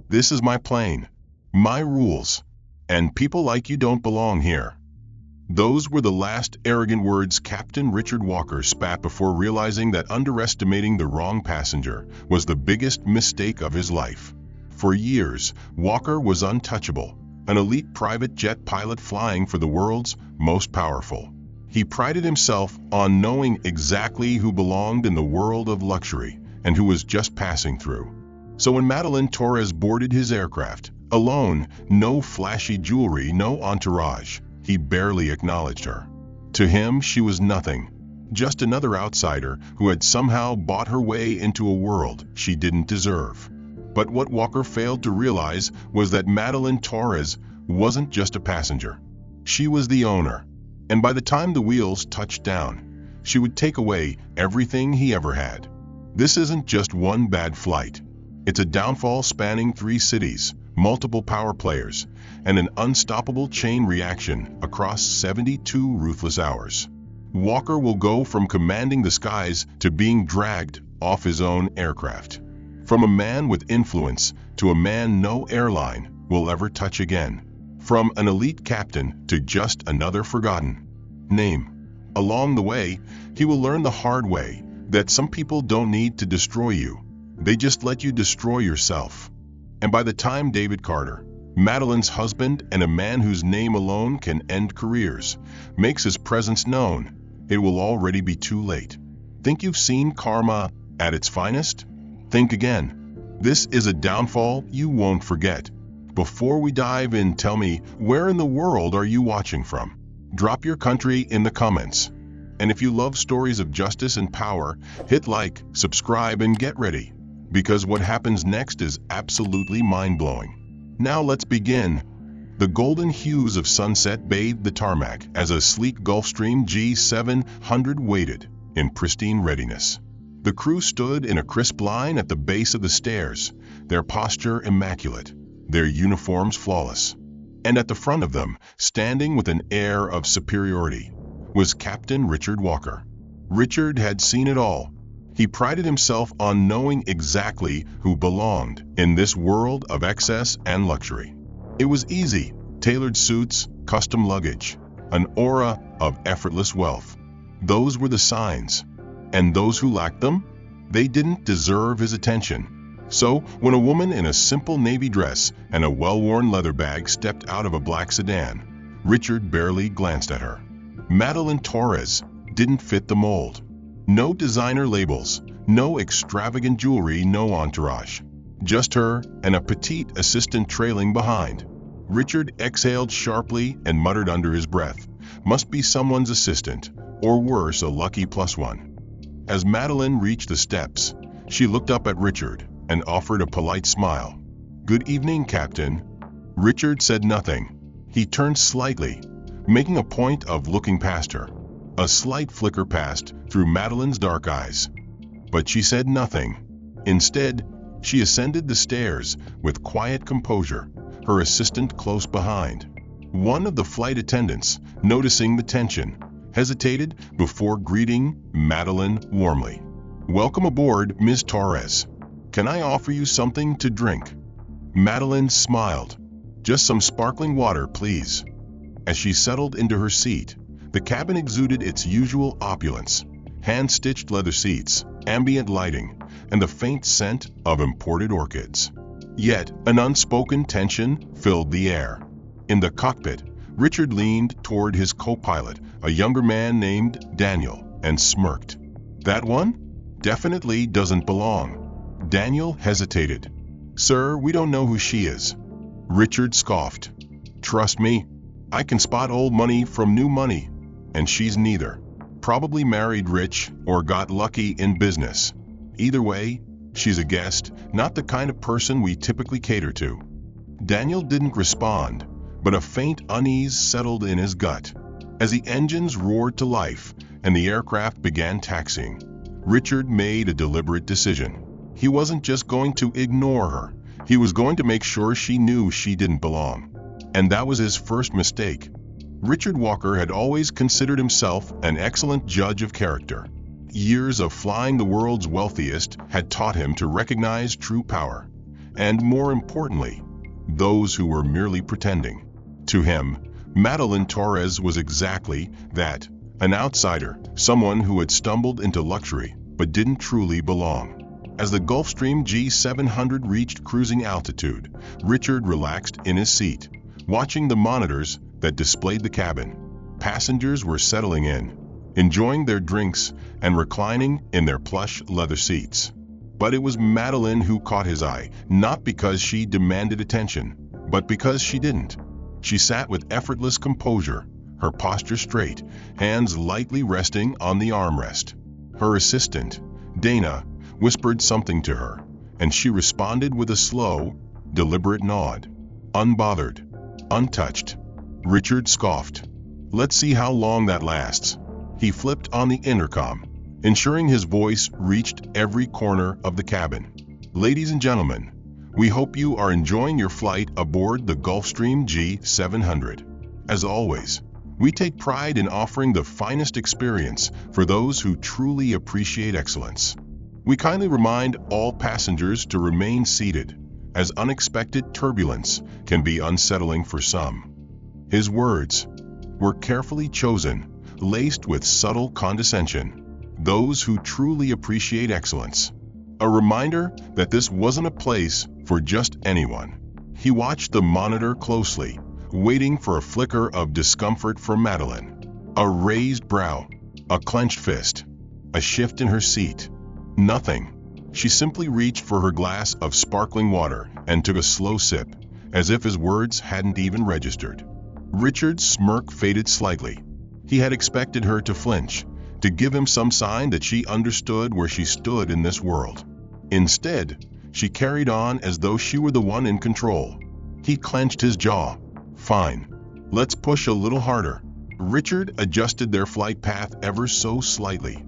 This is my plane, my rules, and people like you don't belong here." Those were the last arrogant words Captain Richard Walker spat before realizing that underestimating the wrong passenger was the biggest mistake of his life. For years, Walker was untouchable, an elite private jet pilot flying for the world's most powerful. He prided himself on knowing exactly who belonged in the world of luxury and who was just passing through. So when Madeline Torres boarded his aircraft, alone, no flashy jewelry, no entourage, he barely acknowledged her. To him, she was nothing, just another outsider who had somehow bought her way into a world she didn't deserve. But what Walker failed to realize was that Madeline Torres wasn't just a passenger. She was the owner, and by the time the wheels touched down, she would take away everything he ever had. This isn't just one bad flight. It's a downfall spanning 3 cities, multiple power players, and an unstoppable chain reaction across 72 ruthless hours. Walker will go from commanding the skies to being dragged off his own aircraft. From a man with influence to a man no airline will ever touch again. From an elite captain to just another forgotten name. Along the way, he will learn the hard way that some people don't need to destroy you. They just let you destroy yourself. And by the time David Carter, Madeline's husband and a man whose name alone can end careers, makes his presence known, it will already be too late. Think you've seen karma at its finest? Think again. This is a downfall you won't forget. Before we dive in, tell me, where in the world are you watching from? Drop your country in the comments. And if you love stories of justice and power, hit like, subscribe, and get ready, because what happens next is absolutely mind-blowing. Now let's begin. The golden hues of sunset bathed the tarmac as a sleek Gulfstream G700 waited in pristine readiness. The crew stood in a crisp line at the base of the stairs, their posture immaculate, their uniforms flawless. And at the front of them, standing with an air of superiority, was Captain Richard Walker. Richard had seen it all. He prided himself on knowing exactly who belonged in this world of excess and luxury. It was easy: tailored suits, custom luggage, an aura of effortless wealth. Those were the signs. And those who lacked them? They didn't deserve his attention. So, when a woman in a simple navy dress and a well-worn leather bag stepped out of a black sedan, Richard barely glanced at her. Madeline Torres didn't fit the mold. No designer labels, no extravagant jewelry, no entourage. Just her and a petite assistant trailing behind. Richard exhaled sharply and muttered under his breath, "Must be someone's assistant, or worse, a lucky +1. As Madeline reached the steps, she looked up at Richard and offered a polite smile. "Good evening, Captain." Richard said nothing. He turned slightly, making a point of looking past her. A slight flicker passed through Madeline's dark eyes, but she said nothing. Instead, she ascended the stairs with quiet composure, her assistant close behind. One of the flight attendants, noticing the tension, hesitated before greeting Madeline warmly. "Welcome aboard, Ms. Torres. Can I offer you something to drink?" Madeline smiled. "Just some sparkling water, please." As she settled into her seat, the cabin exuded its usual opulence: hand-stitched leather seats, ambient lighting, and the faint scent of imported orchids. Yet, an unspoken tension filled the air. In the cockpit, Richard leaned toward his co-pilot, a younger man named Daniel, and smirked. "That one? Definitely doesn't belong." Daniel hesitated. "Sir, we don't know who she is." Richard scoffed. "Trust me, I can spot old money from new money, and she's neither. Probably married rich or got lucky in business. Either way, she's a guest, not the kind of person we typically cater to." Daniel didn't respond, but a faint unease settled in his gut. As the engines roared to life and the aircraft began taxiing, Richard made a deliberate decision. He wasn't just going to ignore her, he was going to make sure she knew she didn't belong. And that was his first mistake. Richard Walker had always considered himself an excellent judge of character. Years of flying the world's wealthiest had taught him to recognize true power. and more importantly, those who were merely pretending. To him, Madeline Torres was exactly that, an outsider, someone who had stumbled into luxury but didn't truly belong. As the Gulfstream G700 reached cruising altitude, Richard relaxed in his seat, watching the monitors that displayed the cabin. Passengers were settling in, enjoying their drinks and reclining in their plush leather seats. But it was Madeline who caught his eye, not because she demanded attention, but because she didn't. She sat with effortless composure, her posture straight, hands lightly resting on the armrest. Her assistant, Dana, whispered something to her, and she responded with a slow, deliberate nod. Unbothered, untouched. Richard scoffed. "Let's see how long that lasts." He flipped on the intercom, ensuring his voice reached every corner of the cabin. "Ladies and gentlemen, we hope you are enjoying your flight aboard the Gulfstream G700. As always, we take pride in offering the finest experience for those who truly appreciate excellence. We kindly remind all passengers to remain seated, as unexpected turbulence can be unsettling for some." His words were carefully chosen, laced with subtle condescension. Those who truly appreciate excellence. A reminder that this wasn't a place for just anyone. He watched the monitor closely, waiting for a flicker of discomfort from Madeline. A raised brow, a clenched fist, a shift in her seat. Nothing. She simply reached for her glass of sparkling water and took a slow sip, as if his words hadn't even registered. Richard's smirk faded slightly. He had expected her to flinch, to give him some sign that she understood where she stood in this world. Instead, she carried on as though she were the one in control. He clenched his jaw. "Fine. Let's push a little harder." Richard adjusted their flight path ever so slightly,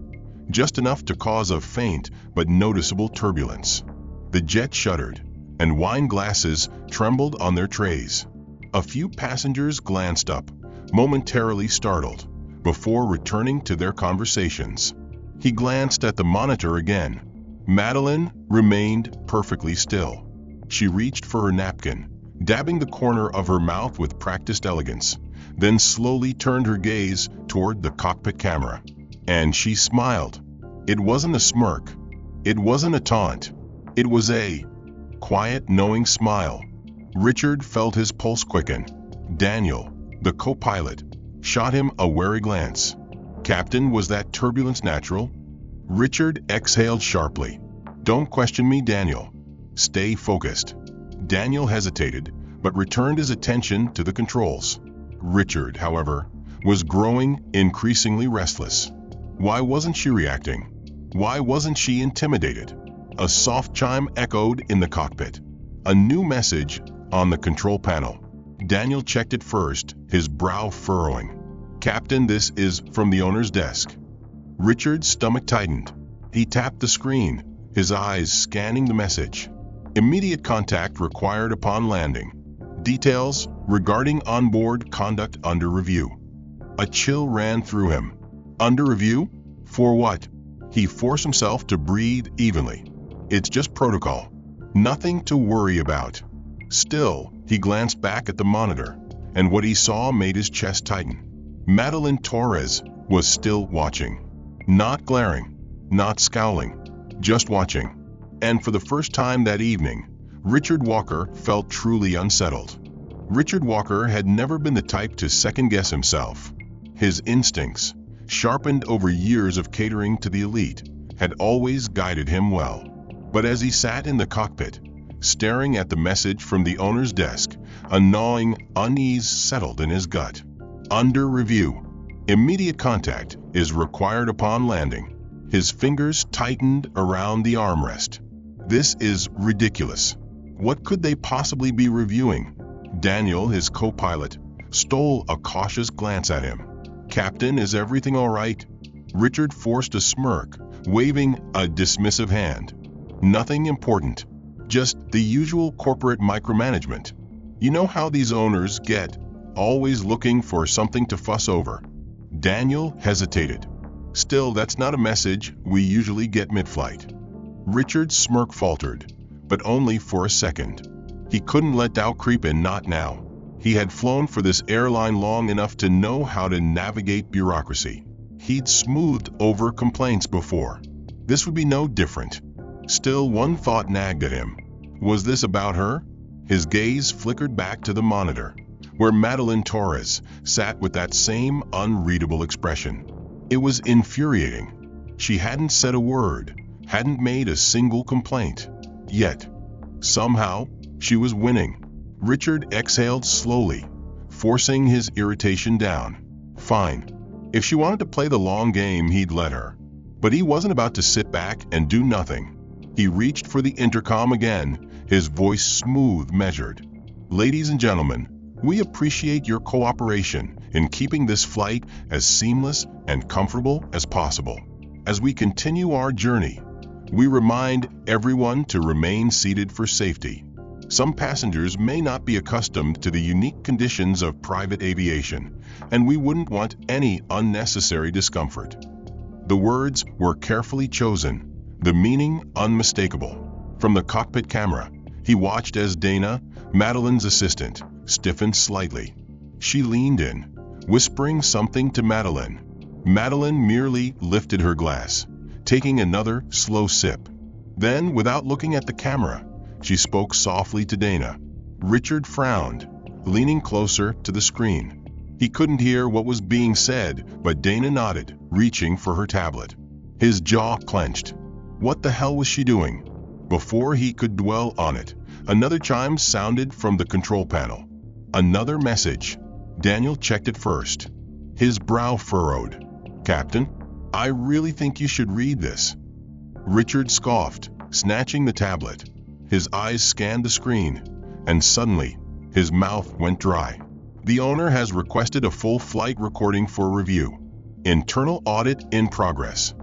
just enough to cause a faint but noticeable turbulence. The jet shuddered, and wine glasses trembled on their trays. A few passengers glanced up, momentarily startled, before returning to their conversations. He glanced at the monitor again. Madeline remained perfectly still. She reached for her napkin, dabbing the corner of her mouth with practiced elegance, then slowly turned her gaze toward the cockpit camera. And she smiled. It wasn't a smirk. It wasn't a taunt. It was a quiet, knowing smile. Richard felt his pulse quicken. Daniel, the co-pilot, shot him a wary glance. "Captain, was that turbulence natural?" Richard exhaled sharply. "Don't question me, Daniel. Stay focused." Daniel hesitated, but returned his attention to the controls. Richard, however, was growing increasingly restless. Why wasn't she reacting? Why wasn't she intimidated? A soft chime echoed in the cockpit. A new message on the control panel. Daniel checked it first, his brow furrowing. "Captain, this is from the owner's desk." Richard's stomach tightened. He tapped the screen, his eyes scanning the message. "Immediate contact required upon landing. Details regarding onboard conduct under review." A chill ran through him. Under review? For what? He forced himself to breathe evenly. It's just protocol. Nothing to worry about. Still, he glanced back at the monitor, and what he saw made his chest tighten. Madeline Torres was still watching. Not glaring, not scowling, just watching. And for the first time that evening, Richard Walker felt truly unsettled. Richard Walker had never been the type to second-guess himself. His instincts, sharpened over years of catering to the elite, had always guided him well. But as he sat in the cockpit, staring at the message from the owner's desk, a gnawing unease settled in his gut. Under review. Immediate contact is required upon landing. His fingers tightened around the armrest. This is ridiculous. What could they possibly be reviewing? Daniel, his co-pilot, stole a cautious glance at him. "Captain, is everything all right?" Richard forced a smirk, waving a dismissive hand. "Nothing important. Just the usual corporate micromanagement. You know how these owners get, always looking for something to fuss over." Daniel hesitated. "Still, that's not a message we usually get mid-flight." Richard's smirk faltered. but only for a second. He couldn't let doubt creep in, not now. He had flown for this airline long enough to know how to navigate bureaucracy. He'd smoothed over complaints before. This would be no different. Still, one thought nagged at him. Was this about her? His gaze flickered back to the monitor, where Madeline Torres sat with that same unreadable expression. It was infuriating. She hadn't said a word, hadn't made a single complaint. Yet, somehow, she was winning. Richard exhaled slowly, forcing his irritation down. Fine. If she wanted to play the long game, he'd let her. But he wasn't about to sit back and do nothing. He reached for the intercom again, his voice smooth, measured. Ladies and gentlemen, we appreciate your cooperation in keeping this flight as seamless and comfortable as possible. As we continue our journey, we remind everyone to remain seated for safety. Some passengers may not be accustomed to the unique conditions of private aviation, and we wouldn't want any unnecessary discomfort. The words were carefully chosen, the meaning unmistakable. From the cockpit camera, he watched as Dana, Madeline's assistant, stiffened slightly. She leaned in, whispering something to Madeline. Madeline merely lifted her glass, taking another slow sip. Then, without looking at the camera, she spoke softly to Dana. Richard frowned, leaning closer to the screen. He couldn't hear what was being said, but Dana nodded, reaching for her tablet. His jaw clenched. What the hell was she doing? Before he could dwell on it, another chime sounded from the control panel. Another message. Daniel checked it first. His brow furrowed. Captain, I really think you should read this. Richard scoffed, snatching the tablet. His eyes scanned the screen, and suddenly, his mouth went dry. The owner has requested a full flight recording for review. Internal audit in progress.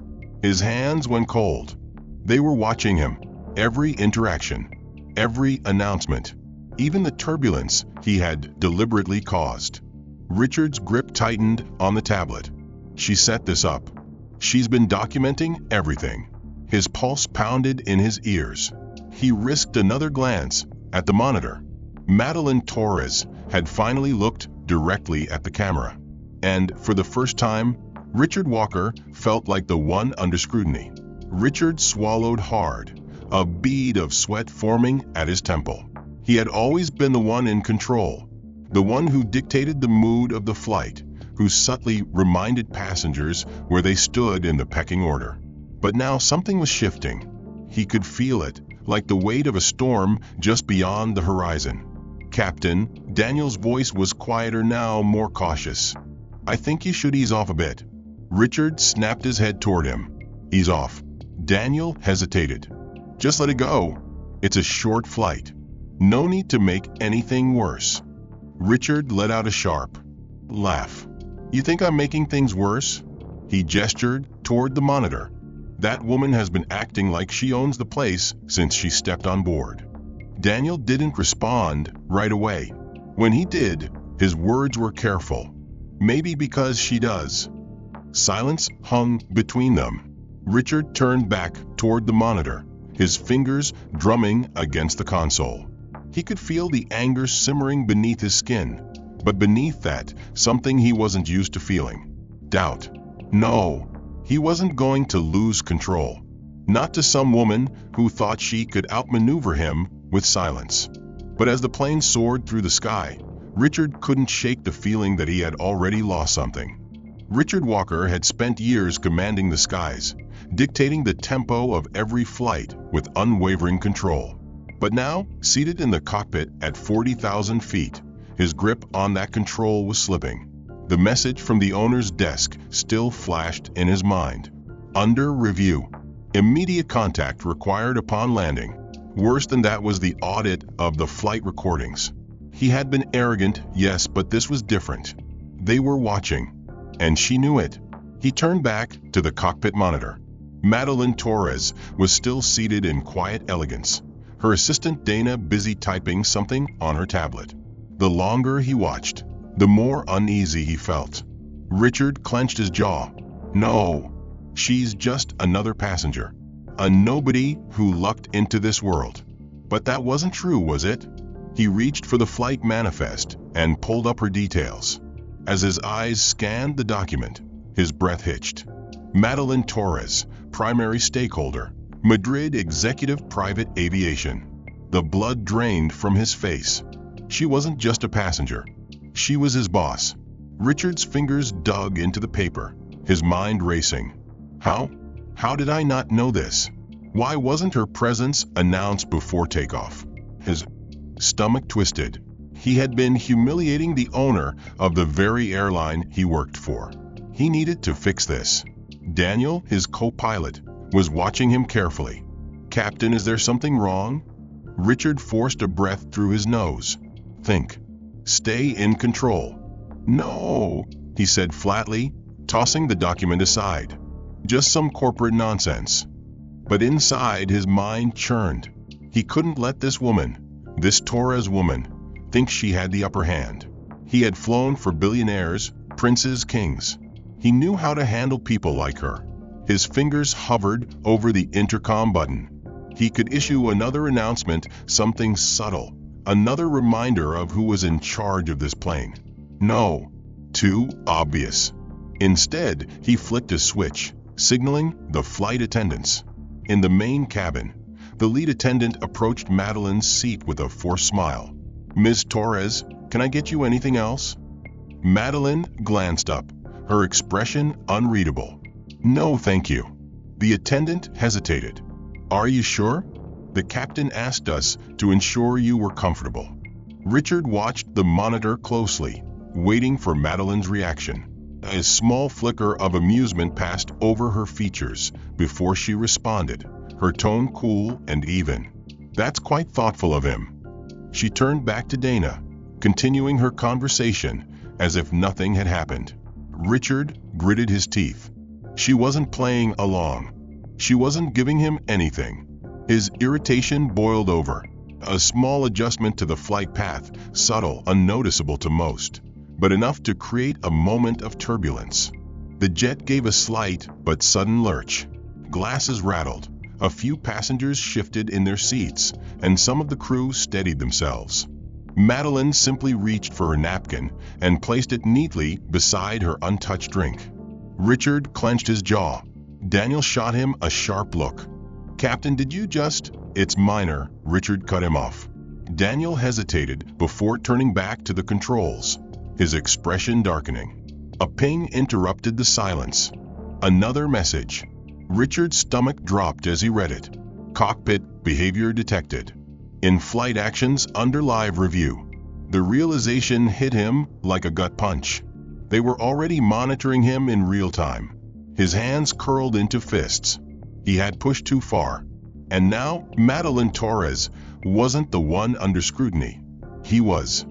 His hands went cold. They were watching him. Every interaction, every announcement, even the turbulence he had deliberately caused. Richard's grip tightened on the tablet. She set this up. She's been documenting everything. His pulse pounded in his ears. He risked another glance at the monitor. Madeline Torres had finally looked directly at the camera. And for the first time, Richard Walker felt like the one under scrutiny. Richard swallowed hard, a bead of sweat forming at his temple. He had always been the one in control, the one who dictated the mood of the flight, who subtly reminded passengers where they stood in the pecking order. But now something was shifting. He could feel it, like the weight of a storm just beyond the horizon. Captain, Daniel's voice was quieter now, more cautious. I think you should ease off a bit. Richard snapped his head toward him. Ease off. Daniel hesitated. Just let it go. It's a short flight. No need to make anything worse. Richard let out a sharp laugh. You think I'm making things worse? He gestured toward the monitor. That woman has been acting like she owns the place since she stepped on board. Daniel didn't respond right away. When he did, his words were careful. Maybe because she does. Silence hung between them. Richard turned back toward the monitor, his fingers drumming against the console. He could feel the anger simmering beneath his skin, but beneath that, something he wasn't used to feeling. Doubt. No, he wasn't going to lose control. Not to some woman who thought she could outmaneuver him with silence. But as the plane soared through the sky, Richard couldn't shake the feeling that he had already lost something. Richard Walker had spent years commanding the skies, dictating the tempo of every flight with unwavering control. But now, seated in the cockpit at 40,000 feet, his grip on that control was slipping. The message from the owner's desk still flashed in his mind. Under review. Immediate contact required upon landing. Worse than that was the audit of the flight recordings. He had been arrogant, yes, but this was different. They were watching, and she knew it. He turned back to the cockpit monitor. Madeline Torres was still seated in quiet elegance, her assistant Dana busy typing something on her tablet. The longer he watched, the more uneasy he felt. Richard clenched his jaw. No, she's just another passenger. A nobody who lucked into this world. But that wasn't true, was it? He reached for the flight manifest and pulled up her details. As his eyes scanned the document, his breath hitched. Madeline Torres, primary stakeholder, Madrid Executive Private Aviation. The blood drained from his face. She wasn't just a passenger. She was his boss. Richard's fingers dug into the paper, his mind racing. How did I not know this? Why wasn't her presence announced before takeoff? His stomach twisted. He had been humiliating the owner of the very airline he worked for. He needed to fix this. Daniel, his co-pilot, was watching him carefully. "Captain, is there something wrong?" Richard forced a breath through his nose. "Think. Stay in control." "No," he said flatly, tossing the document aside. "Just some corporate nonsense." But inside his mind churned. He couldn't let this woman, this Torres woman, think she had the upper hand. He had flown for billionaires, princes, kings. He knew how to handle people like her. His fingers hovered over the intercom button. He could issue another announcement, something subtle, another reminder of who was in charge of this plane. No, too obvious. Instead, he flicked a switch, signaling the flight attendants. In the main cabin, the lead attendant approached Madeline's seat with a forced smile. "Ms. Torres, can I get you anything else?" Madeline glanced up, her expression unreadable. "No, thank you." The attendant hesitated. "Are you sure? The captain asked us to ensure you were comfortable." Richard watched the monitor closely, waiting for Madeline's reaction. A small flicker of amusement passed over her features before she responded, her tone cool and even. "That's quite thoughtful of him." She turned back to Dana, continuing her conversation as if nothing had happened. Richard gritted his teeth. She wasn't playing along. She wasn't giving him anything. His irritation boiled over. A small adjustment to the flight path, subtle, unnoticeable to most, but enough to create a moment of turbulence. The jet gave a slight but sudden lurch. Glasses rattled. A few passengers shifted in their seats, and some of the crew steadied themselves. Madeline simply reached for her napkin and placed it neatly beside her untouched drink. Richard clenched his jaw. Daniel shot him a sharp look. "Captain, did you just—" "It's minor," Richard cut him off. Daniel hesitated before turning back to the controls, his expression darkening. A ping interrupted the silence. Another message. Richard's stomach dropped as he read it. "Cockpit behavior detected. In-flight actions under live review." The realization hit him like a gut punch. They were already monitoring him in real time. His hands curled into fists. He had pushed too far. And now, Madeline Torres wasn't the one under scrutiny. He was.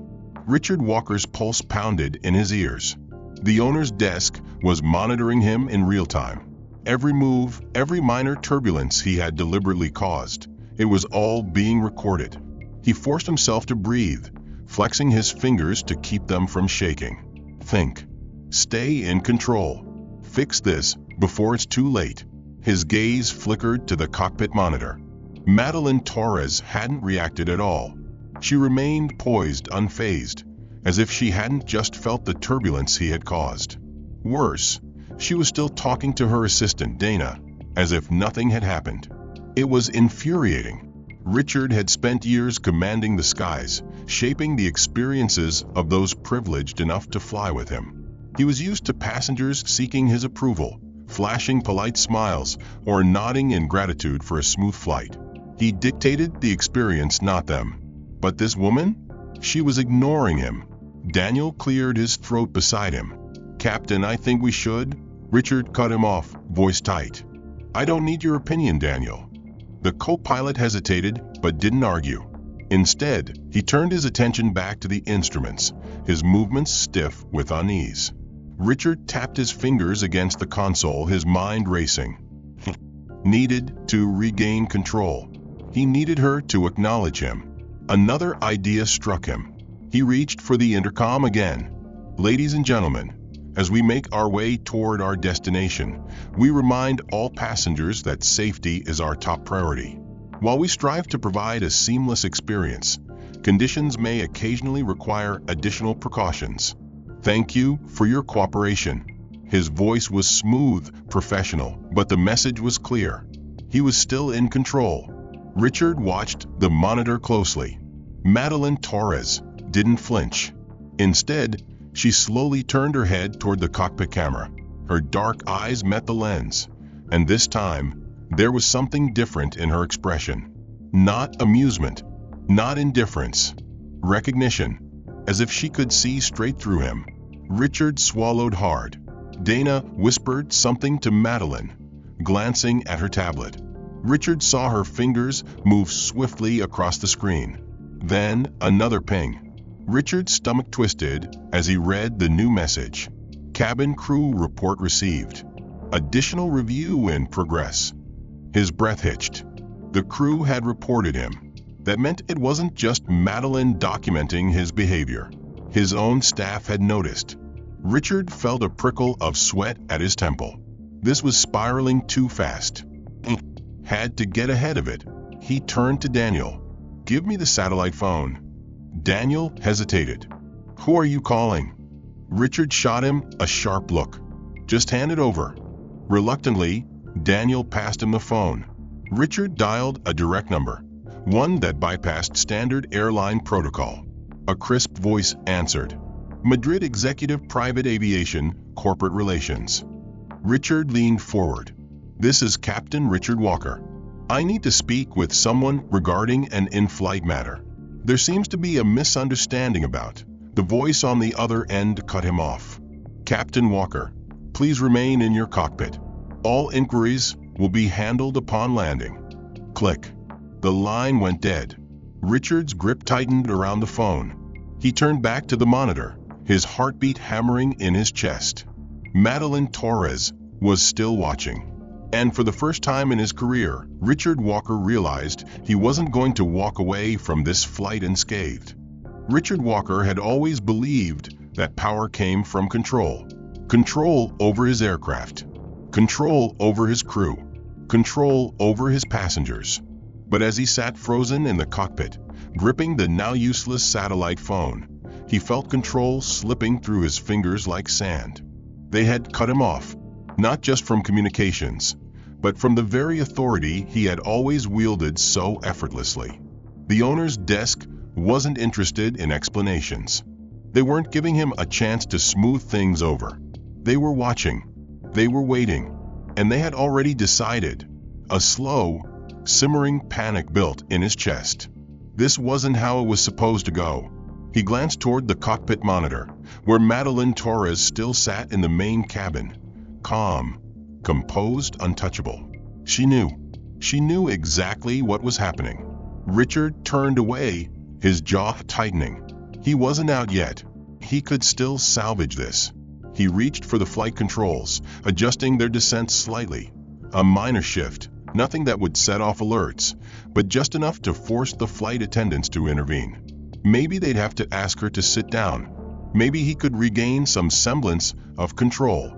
Richard Walker's pulse pounded in his ears. The owner's desk was monitoring him in real time. Every move, every minor turbulence he had deliberately caused, it was all being recorded. He forced himself to breathe, flexing his fingers to keep them from shaking. Think. Stay in control. Fix this before it's too late. His gaze flickered to the cockpit monitor. Madeline Torres hadn't reacted at all. She remained poised, unfazed, as if she hadn't just felt the turbulence he had caused. Worse, she was still talking to her assistant, Dana, as if nothing had happened. It was infuriating. Richard had spent years commanding the skies, shaping the experiences of those privileged enough to fly with him. He was used to passengers seeking his approval, flashing polite smiles, or nodding in gratitude for a smooth flight. He dictated the experience, not them. But this woman? She was ignoring him. Daniel cleared his throat beside him. "Captain, I think we should." Richard cut him off, voice tight. "I don't need your opinion, Daniel." The co-pilot hesitated, but didn't argue. Instead, he turned his attention back to the instruments, his movements stiff with unease. Richard tapped his fingers against the console, his mind racing. He needed to regain control. He needed her to acknowledge him. Another idea struck him. He reached for the intercom again. "Ladies and gentlemen, as we make our way toward our destination, we remind all passengers that safety is our top priority. While we strive to provide a seamless experience, conditions may occasionally require additional precautions. Thank you for your cooperation. His voice was smooth, professional, but the message was clear. He was still in control. Richard watched the monitor closely. Madeline Torres didn't flinch. Instead, she slowly turned her head toward the cockpit camera. Her dark eyes met the lens, and this time, there was something different in her expression. Not amusement, not indifference, recognition, as if she could see straight through him. Richard swallowed hard. Dana whispered something to Madeline, glancing at her tablet. Richard saw her fingers move swiftly across the screen. Then another ping. Richard's stomach twisted as he read the new message. Cabin crew report received. Additional review in progress. His breath hitched. The crew had reported him. That meant it wasn't just Madeline documenting his behavior. His own staff had noticed. Richard felt a prickle of sweat at his temple. This was spiraling too fast. He had to get ahead of it. He turned to Daniel. "Give me the satellite phone." Daniel hesitated. "Who are you calling?" Richard shot him a sharp look. "Just hand it over." Reluctantly, Daniel passed him the phone. Richard dialed a direct number, one that bypassed standard airline protocol. A crisp voice answered. "Madrid Executive Private Aviation, Corporate Relations." Richard leaned forward. "This is Captain Richard Walker. I need to speak with someone regarding an in-flight matter. There seems to be a misunderstanding about." The voice on the other end cut him off. "Captain Walker, please remain in your cockpit. All inquiries will be handled upon landing." Click. The line went dead. Richard's grip tightened around the phone. He turned back to the monitor, his heartbeat hammering in his chest. Madeline Torres was still watching. And for the first time in his career, Richard Walker realized he wasn't going to walk away from this flight unscathed. Richard Walker had always believed that power came from control. Control over his aircraft. Control over his crew. Control over his passengers. But as he sat frozen in the cockpit, gripping the now useless satellite phone, he felt control slipping through his fingers like sand. They had cut him off, not just from communications, but from the very authority he had always wielded so effortlessly. The owner's desk wasn't interested in explanations. They weren't giving him a chance to smooth things over. They were watching. They were waiting. And they had already decided. A slow, simmering panic built in his chest. This wasn't how it was supposed to go. He glanced toward the cockpit monitor, where Madeline Torres still sat in the main cabin. Calm, composed, untouchable. She knew exactly what was happening. Richard turned away, his jaw tightening. He wasn't out yet. He could still salvage this. He reached for the flight controls, adjusting their descent slightly. A minor shift, nothing that would set off alerts, but just enough to force the flight attendants to intervene. Maybe they'd have to ask her to sit down. Maybe he could regain some semblance of control.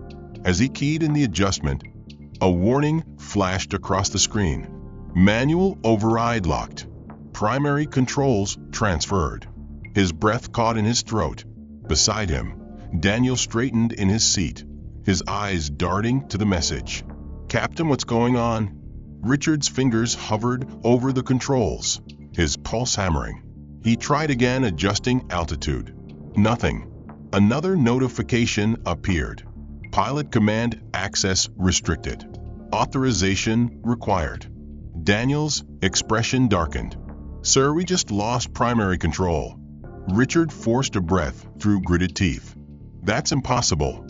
As he keyed in the adjustment, a warning flashed across the screen. Manual override locked. Primary controls transferred. His breath caught in his throat. Beside him, Daniel straightened in his seat, his eyes darting to the message. "Captain, what's going on?" Richard's fingers hovered over the controls, his pulse hammering. He tried again, adjusting altitude. Nothing. Another notification appeared. Pilot command access restricted. Authorization required. Daniel's expression darkened. "Sir, we just lost primary control." Richard forced a breath through gritted teeth. "That's impossible."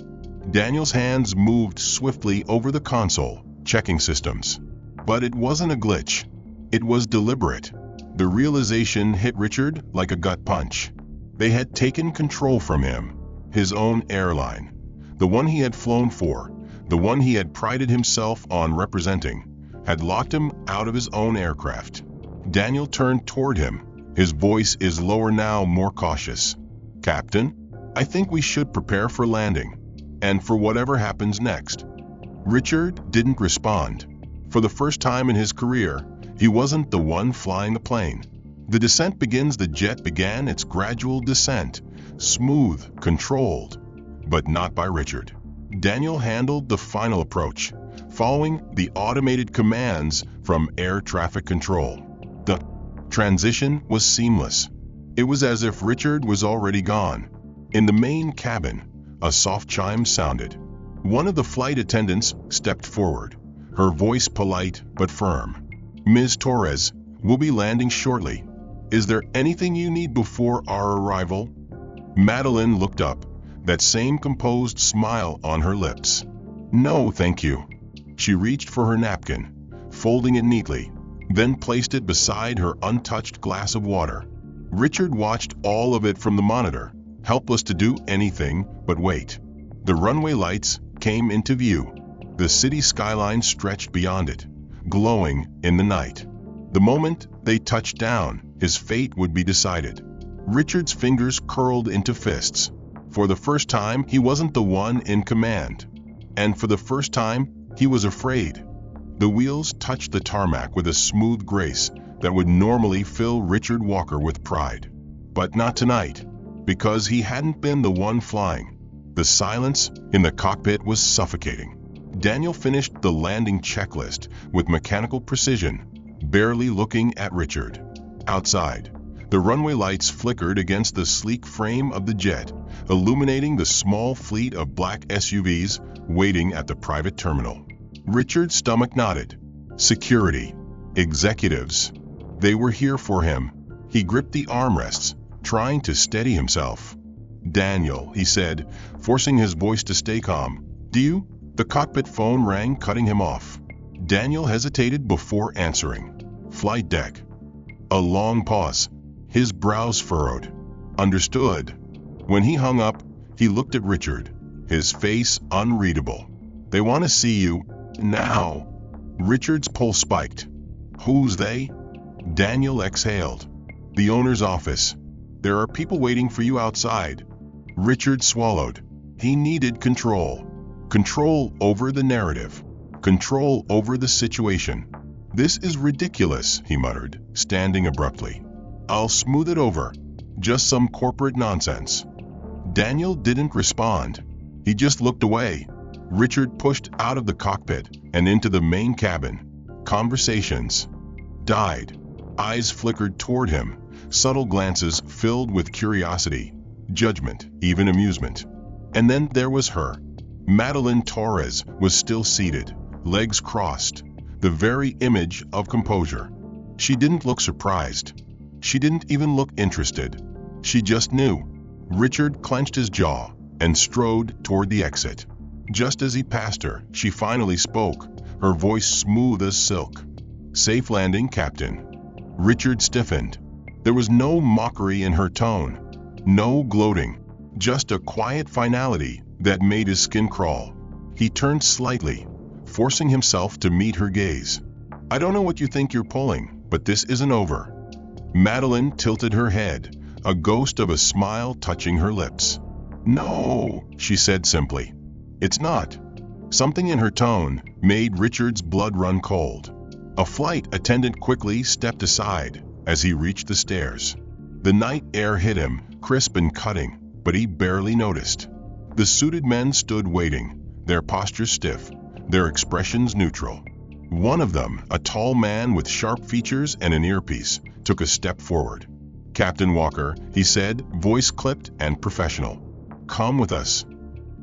Daniel's hands moved swiftly over the console, checking systems. But it wasn't a glitch. It was deliberate. The realization hit Richard like a gut punch. They had taken control from him. His own airline. The one he had flown for, the one he had prided himself on representing, had locked him out of his own aircraft. Daniel turned toward him. His voice is lower now, more cautious. "Captain, I think we should prepare for landing, and for whatever happens next." Richard didn't respond. For the first time in his career, He wasn't the one flying the plane. The descent begins. The jet began its gradual descent, smooth, controlled, but not by Richard. Daniel handled the final approach, following the automated commands from air traffic control. The transition was seamless. It was as if Richard was already gone. In the main cabin, a soft chime sounded. One of the flight attendants stepped forward, her voice polite but firm. "Ms. Torres, we'll be landing shortly. Is there anything you need before our arrival?" Madeline looked up, that same composed smile on her lips. "No, thank you." She reached for her napkin, folding it neatly, then placed it beside her untouched glass of water. Richard watched all of it from the monitor, helpless to do anything but wait. The runway lights came into view. The city skyline stretched beyond it, glowing in the night. The moment they touched down, his fate would be decided. Richard's fingers curled into fists. For the first time, he wasn't the one in command. And for the first time, he was afraid. The wheels touched the tarmac with a smooth grace that would normally fill Richard Walker with pride. But not tonight, because he hadn't been the one flying. The silence in the cockpit was suffocating. Daniel finished the landing checklist with mechanical precision, barely looking at Richard. Outside, the runway lights flickered against the sleek frame of the jet, illuminating the small fleet of black SUVs waiting at the private terminal. Richard's stomach nodded. Security. Executives. They were here for him. He gripped the armrests, trying to steady himself. "Daniel," he said, forcing his voice to stay calm. "Do you?" The cockpit phone rang, cutting him off. Daniel hesitated before answering. "Flight deck." A long pause. His brows furrowed. "Understood." When he hung up, he looked at Richard, his face unreadable. "They want to see you now." Richard's pulse spiked. "Who's they?" Daniel exhaled. "The owner's office. There are people waiting for you outside." Richard swallowed. He needed control. Control over the narrative. Control over the situation. "This is ridiculous," he muttered, standing abruptly. "I'll smooth it over. Just some corporate nonsense." Daniel didn't respond. He just looked away. Richard pushed out of the cockpit and into the main cabin. Conversations died. Eyes flickered toward him, subtle glances filled with curiosity, judgment, even amusement. And then there was her. Madeline Torres was still seated, legs crossed, the very image of composure. She didn't look surprised. She didn't even look interested. She just knew. Richard clenched his jaw and strode toward the exit. Just as he passed her, she finally spoke, her voice smooth as silk. "Safe landing, Captain." Richard stiffened. There was no mockery in her tone, no gloating, just a quiet finality that made his skin crawl. He turned slightly, forcing himself to meet her gaze. "I don't know what you think you're pulling, but this isn't over." Madeline tilted her head, a ghost of a smile touching her lips. "No," she said simply. "It's not." Something in her tone made Richard's blood run cold. A flight attendant quickly stepped aside as he reached the stairs. The night air hit him, crisp and cutting, but he barely noticed. The suited men stood waiting, their postures stiff, their expressions neutral. One of them, a tall man with sharp features and an earpiece, took a step forward. "Captain Walker," he said, voice clipped and professional. "Come with us."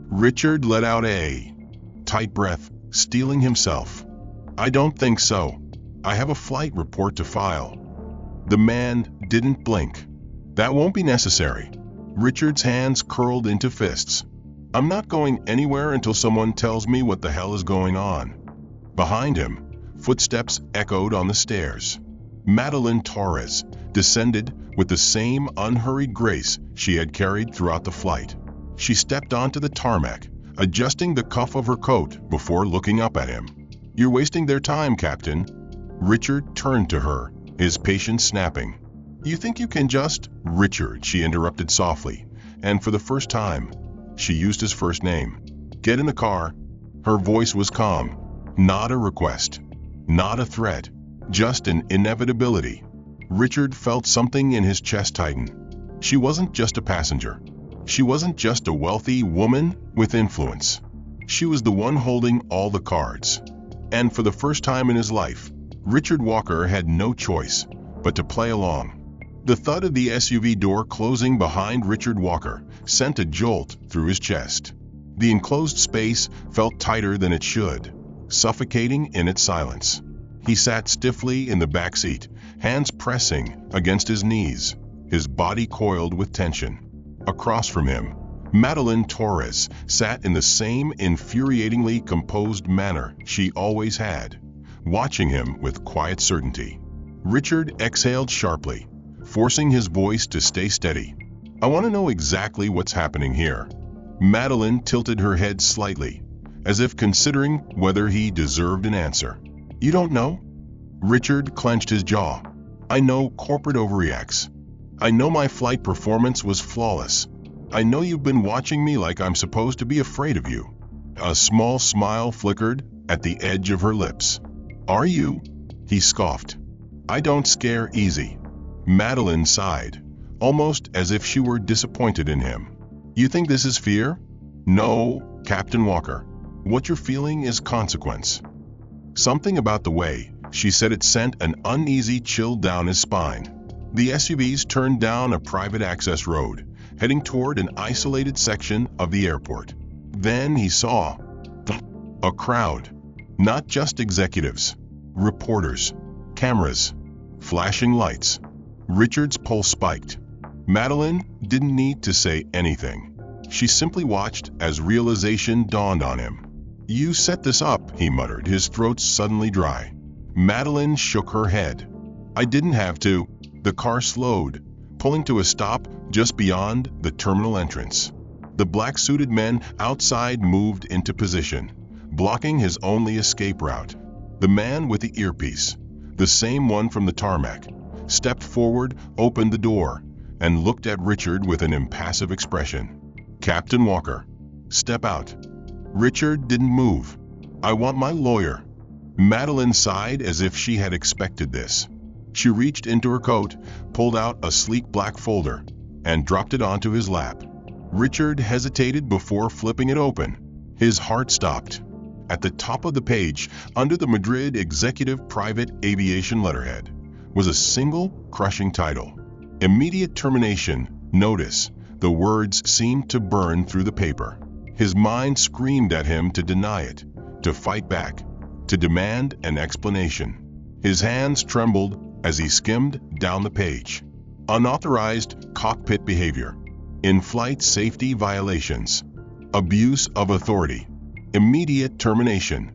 Richard let out a tight breath, steeling himself. "I don't think so. I have a flight report to file." The man didn't blink. "That won't be necessary." Richard's hands curled into fists. "I'm not going anywhere until someone tells me what the hell is going on." Behind him, footsteps echoed on the stairs. Madeline Torres descended with the same unhurried grace she had carried throughout the flight. She stepped onto the tarmac, adjusting the cuff of her coat before looking up at him. "You're wasting their time, Captain." Richard turned to her, his patience snapping. "You think you can just—" "Richard," she interrupted softly, and for the first time, she used his first name. "Get in the car." Her voice was calm, not a request, not a threat, just an inevitability. Richard felt something in his chest tighten. She wasn't just a passenger. She wasn't just a wealthy woman with influence. She was the one holding all the cards. And for the first time in his life, Richard Walker had no choice but to play along. The thud of the SUV door closing behind Richard Walker sent a jolt through his chest. The enclosed space felt tighter than it should, suffocating in its silence. He sat stiffly in the back seat, hands pressing against his knees, his body coiled with tension. Across from him, Madeline Torres sat in the same infuriatingly composed manner she always had, watching him with quiet certainty. Richard exhaled sharply, forcing his voice to stay steady. "I want to know exactly what's happening here." Madeline tilted her head slightly, as if considering whether he deserved an answer. "You don't know?" Richard clenched his jaw. "I know corporate overreacts. I know my flight performance was flawless. I know you've been watching me like I'm supposed to be afraid of you." A small smile flickered at the edge of her lips. "Are you?" he scoffed. "I don't scare easy." Madeline sighed, almost as if she were disappointed in him. "You think this is fear?" "No, Captain Walker. What you're feeling is consequence." Something about the way she said it sent an uneasy chill down his spine. The SUVs turned down a private access road, heading toward an isolated section of the airport. Then he saw a crowd, not just executives, reporters, cameras, flashing lights. Richard's pulse spiked. Madeline didn't need to say anything. She simply watched as realization dawned on him. "You set this up," he muttered, his throat suddenly dry. Madeline shook her head. "I didn't have to." The car slowed, pulling to a stop just beyond the terminal entrance. The black-suited men outside moved into position, blocking his only escape route. The man with the earpiece, the same one from the tarmac, stepped forward, opened the door, and looked at Richard with an impassive expression. "Captain Walker, step out." Richard didn't move. "I want my lawyer." Madeline sighed as if she had expected this. She reached into her coat, pulled out a sleek black folder, and dropped it onto his lap. Richard hesitated before flipping it open. His heart stopped. At the top of the page, under the Madrid Executive Private Aviation letterhead, was a single, crushing title. "Immediate termination notice." The words seemed to burn through the paper. His mind screamed at him to deny it, to fight back, to demand an explanation. His hands trembled as he skimmed down the page. Unauthorized cockpit behavior, in-flight safety violations, abuse of authority, immediate termination,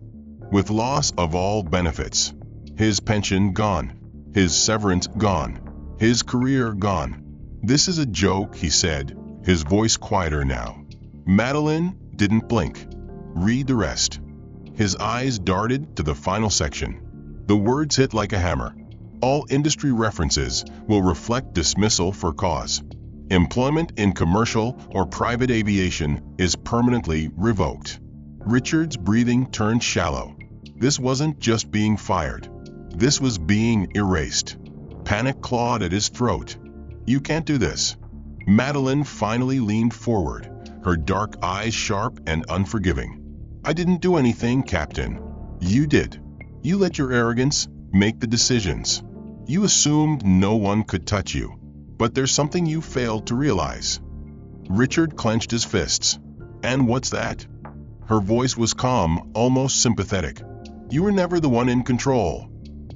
with loss of all benefits. His pension gone, his severance gone, his career gone. "This is a joke," he said, his voice quieter now. Madeline didn't blink. "Read the rest." His eyes darted to the final section. The words hit like a hammer. "All industry references will reflect dismissal for cause. Employment in commercial or private aviation is permanently revoked." Richard's breathing turned shallow. This wasn't just being fired. This was being erased. Panic clawed at his throat. "You can't do this." Madeline finally leaned forward, her dark eyes sharp and unforgiving. "I didn't do anything, Captain." "You did. You let your arrogance make the decisions. You assumed no one could touch you. But there's something you failed to realize." Richard clenched his fists. "And what's that?" Her voice was calm, almost sympathetic. "You were never the one in control."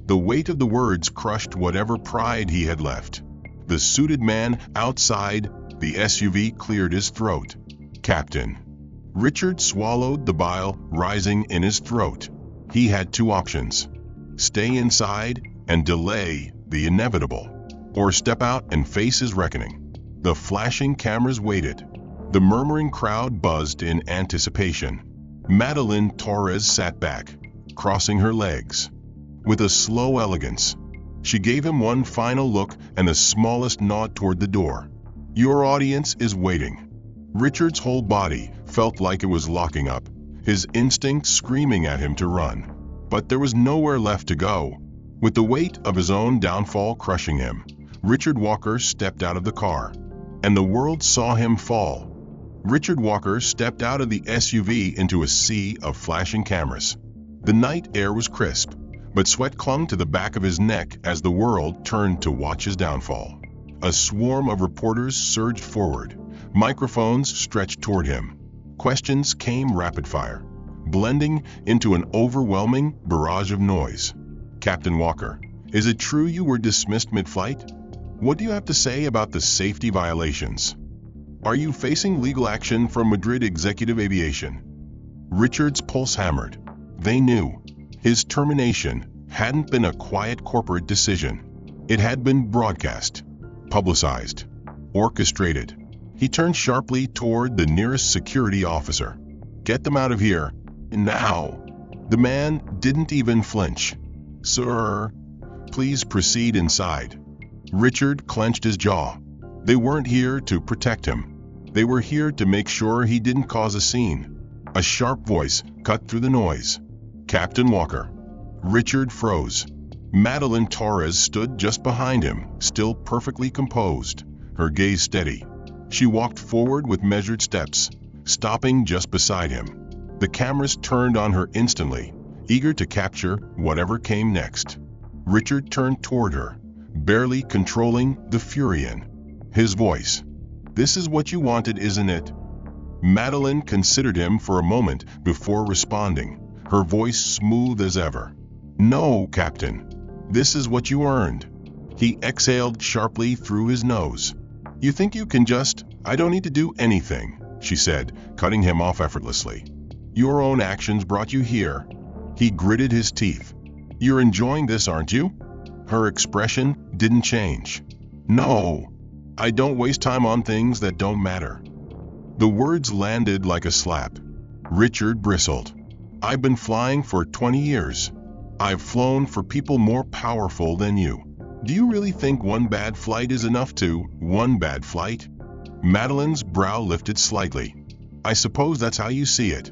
The weight of the words crushed whatever pride he had left. The suited man outside the SUV cleared his throat. "Captain." Richard swallowed the bile rising in his throat. He had two options: stay inside and delay the inevitable, or step out and face his reckoning. The flashing cameras waited. The murmuring crowd buzzed in anticipation. Madeline Torres sat back, crossing her legs. With a slow elegance, she gave him one final look and the smallest nod toward the door. "Your audience is waiting." Richard's whole body felt like it was locking up, his instincts screaming at him to run. But there was nowhere left to go. With the weight of his own downfall crushing him, Richard Walker stepped out of the car, and the world saw him fall. Richard Walker stepped out of the SUV into a sea of flashing cameras. The night air was crisp, but sweat clung to the back of his neck as the world turned to watch his downfall. A swarm of reporters surged forward, microphones stretched toward him. Questions came rapid fire, blending into an overwhelming barrage of noise. Captain Walker, is it true you were dismissed mid-flight? What do you have to say about the safety violations? Are you facing legal action from Madrid Executive Aviation? Richard's pulse hammered. They knew. His termination hadn't been a quiet corporate decision. It had been broadcast, publicized, orchestrated. He turned sharply toward the nearest security officer. Get them out of here, now. The man didn't even flinch. Sir, please proceed inside. Richard clenched his jaw. They weren't here to protect him. They were here to make sure he didn't cause a scene. A sharp voice cut through the noise. Captain Walker. Richard froze. Madeline Torres stood just behind him, still perfectly composed, her gaze steady. She walked forward with measured steps, stopping just beside him. The cameras turned on her instantly, eager to capture whatever came next. Richard turned toward her, barely controlling the fury in his voice. This is what you wanted, isn't it? Madeline considered him for a moment before responding, her voice smooth as ever. No, Captain. This is what you earned. He exhaled sharply through his nose. You think you can just... I don't need to do anything, she said, cutting him off effortlessly. Your own actions brought you here. He gritted his teeth. You're enjoying this, aren't you? Her expression didn't change. No, I don't waste time on things that don't matter. The words landed like a slap. Richard bristled. I've been flying for 20 years. I've flown for people more powerful than you. Do you really think one bad flight is enough to... One bad flight? Madeline's brow lifted slightly. I suppose that's how you see it.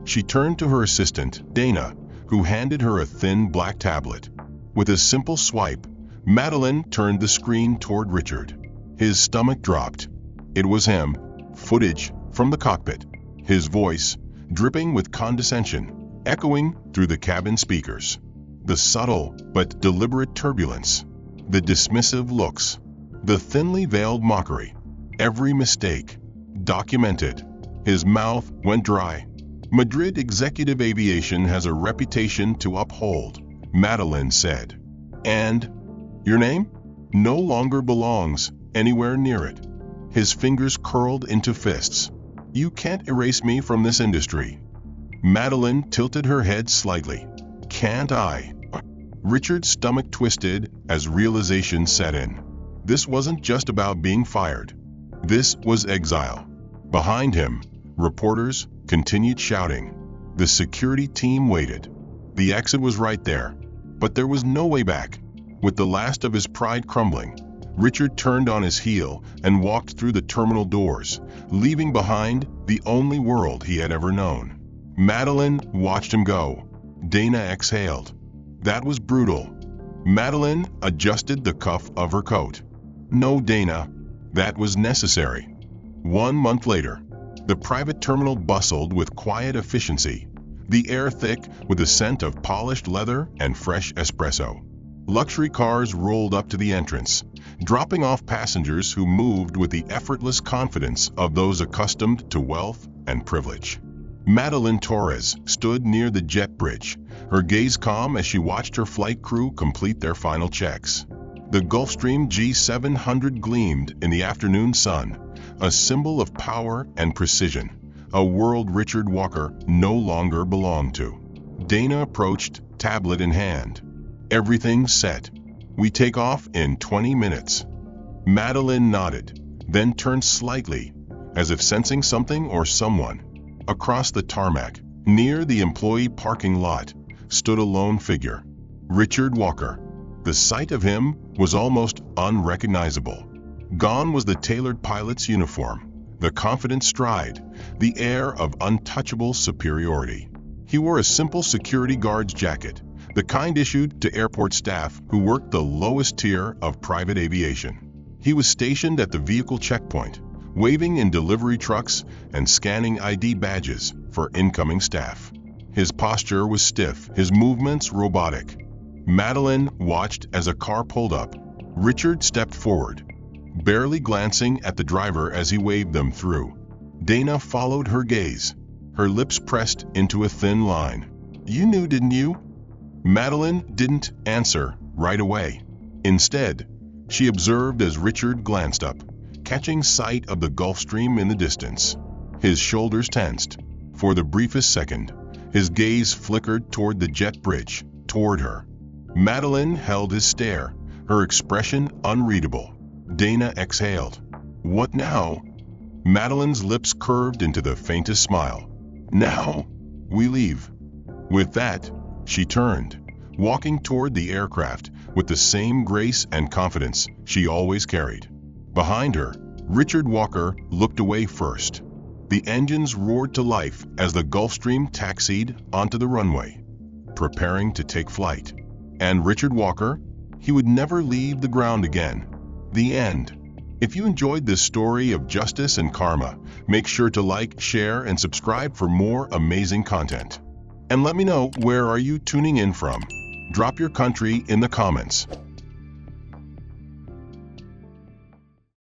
She turned to her assistant, Dana, who handed her a thin black tablet. With a simple swipe, Madeline turned the screen toward Richard. His stomach dropped. It was him, footage from the cockpit. His voice, dripping with condescension, echoing through the cabin speakers. The subtle but deliberate turbulence. The dismissive looks. The thinly veiled mockery. Every mistake. Documented. His mouth went dry. Madrid Executive Aviation has a reputation to uphold, Madeline said. And your name no longer belongs anywhere near it. His fingers curled into fists. You can't erase me from this industry. Madeline tilted her head slightly. Can't I? Richard's stomach twisted as realization set in. This wasn't just about being fired. This was exile. Behind him, reporters continued shouting. The security team waited. The exit was right there, but there was no way back. With the last of his pride crumbling, Richard turned on his heel and walked through the terminal doors, leaving behind the only world he had ever known. Madeline watched him go. Dana exhaled. That was brutal. Madeline adjusted the cuff of her coat. No, Dana, that was necessary. 1 month later, the private terminal bustled with quiet efficiency, the air thick with the scent of polished leather and fresh espresso. Luxury cars rolled up to the entrance, dropping off passengers who moved with the effortless confidence of those accustomed to wealth and privilege. Madeline Torres stood near the jet bridge, her gaze calm as she watched her flight crew complete their final checks. The Gulfstream G700 gleamed in the afternoon sun, a symbol of power and precision, a world Richard Walker no longer belonged to. Dana approached, tablet in hand. Everything set. We take off in 20 minutes. Madeline nodded, then turned slightly, as if sensing something or someone. Across the tarmac, near the employee parking lot, stood a lone figure. Richard Walker. The sight of him was almost unrecognizable. Gone was the tailored pilot's uniform, the confident stride, the air of untouchable superiority. He wore a simple security guard's jacket, the kind issued to airport staff who worked the lowest tier of private aviation. He was stationed at the vehicle checkpoint, waving in delivery trucks and scanning ID badges for incoming staff. His posture was stiff, his movements robotic. Madeline watched as a car pulled up. Richard stepped forward, barely glancing at the driver as he waved them through. Dana followed her gaze, her lips pressed into a thin line. "You knew, didn't you?" Madeline didn't answer right away. Instead, she observed as Richard glanced up, catching sight of the Gulf Stream in the distance. His shoulders tensed. For the briefest second, his gaze flickered toward the jet bridge, toward her. Madeline held his stare, her expression unreadable. Dana exhaled. "What now?" Madeline's lips curved into the faintest smile. "Now, we leave." With that, she turned, walking toward the aircraft with the same grace and confidence she always carried. Behind her, Richard Walker looked away first. The engines roared to life as the Gulfstream taxied onto the runway, preparing to take flight. And Richard Walker, he would never leave the ground again. The end. If you enjoyed this story of justice and karma, make sure to like, share, and subscribe for more amazing content. And let me know, where are you tuning in from? Drop your country in the comments.